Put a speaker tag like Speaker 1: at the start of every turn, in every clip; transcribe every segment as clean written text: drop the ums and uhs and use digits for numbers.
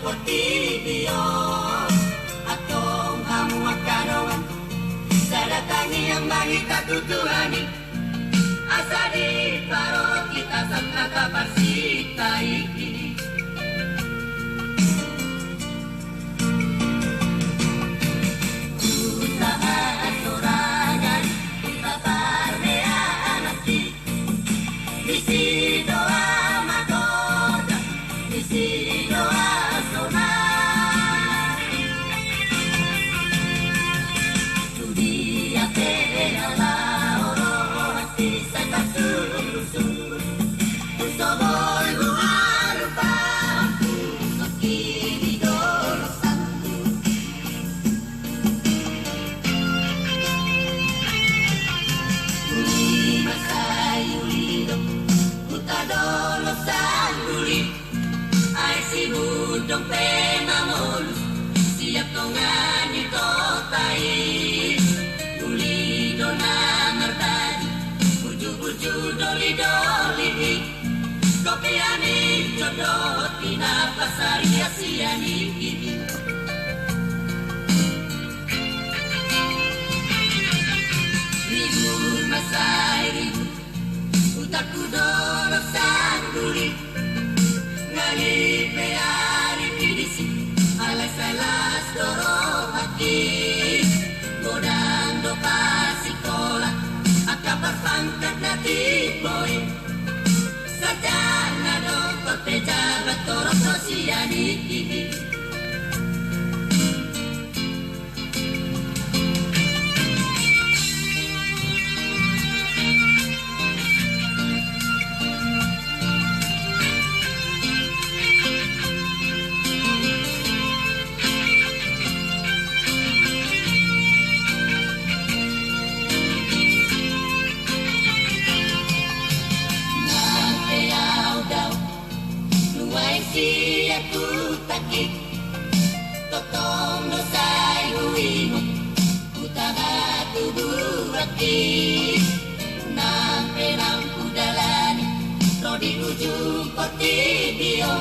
Speaker 1: portibio atong hamu makaroan sadatangi yang bagi katutuhani asari paro kita sama kaparsitai Budong penamolus siap tongan ditotai Guli dona ngertadi Buju-buju doli-doli Kopi ani jodoh tina pasari asiani Ribu masai ribu Utarku dolo sangguli Ngali peari pidisi Alas-alas dorong hati Godang dopa sikola Akapar pangkat nati boy Sajana dong pepejabat torok sosiani Aku takik Totong dosai huimu Utama tubuh rakit Nampe nampu dalani Rodi ujung portibio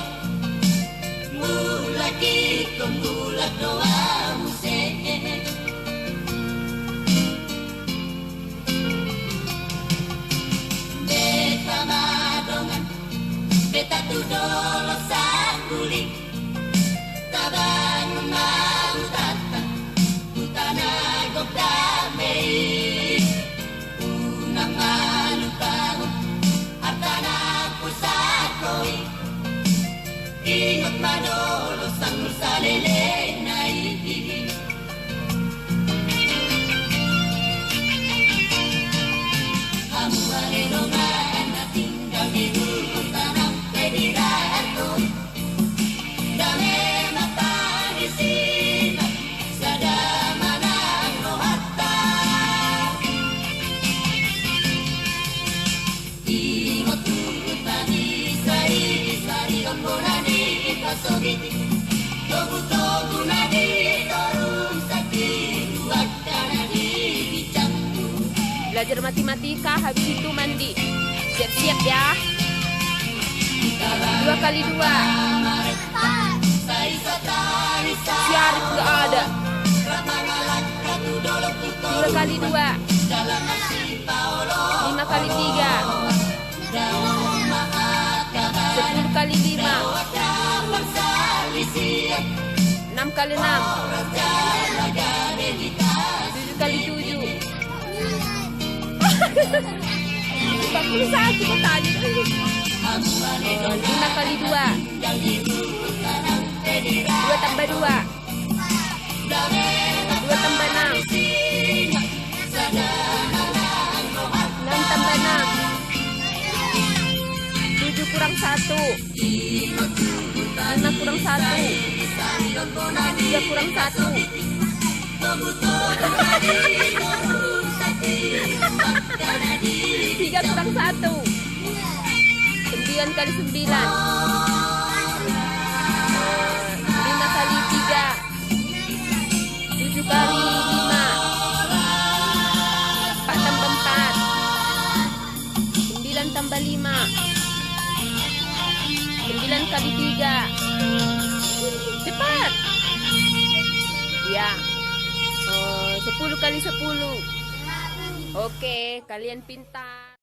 Speaker 1: Mulaki kembulak doa musik Beta madongan Beta tu dolo sangguli Tabang mau tatang Utana gok damai Unang malu bangun Hartana pusakoi Ingat madolo sang salele nai Hamu aredongan na tinggal di hutan Pediratoy Dame mata di sini Sadama ng rohata Ingot tutani Sari rombonani Ipasogiti Togu-togu nadi Torung sakit Wakta nadi Bicangku
Speaker 2: Belajar matematika habis itu mandi. Siap-siap ya. 2 kali 2 Syarif gak ada 2 kali 2 5 kali 3 10 kali 5 6 kali 6 7 kali 7 41 kok tadi 5 kali 2 2 tambah 2 2 tambah 6 6 tambah 6 7 kurang 1 5 kurang 1 3 kurang 1 3 kurang 1 9 kali 9 5 kali 3 7 kali 5 4 tambah 4 9 tambah 5 9 kali 3 Cepat. Ya. 10 kali 10. Oke, kalian pintar.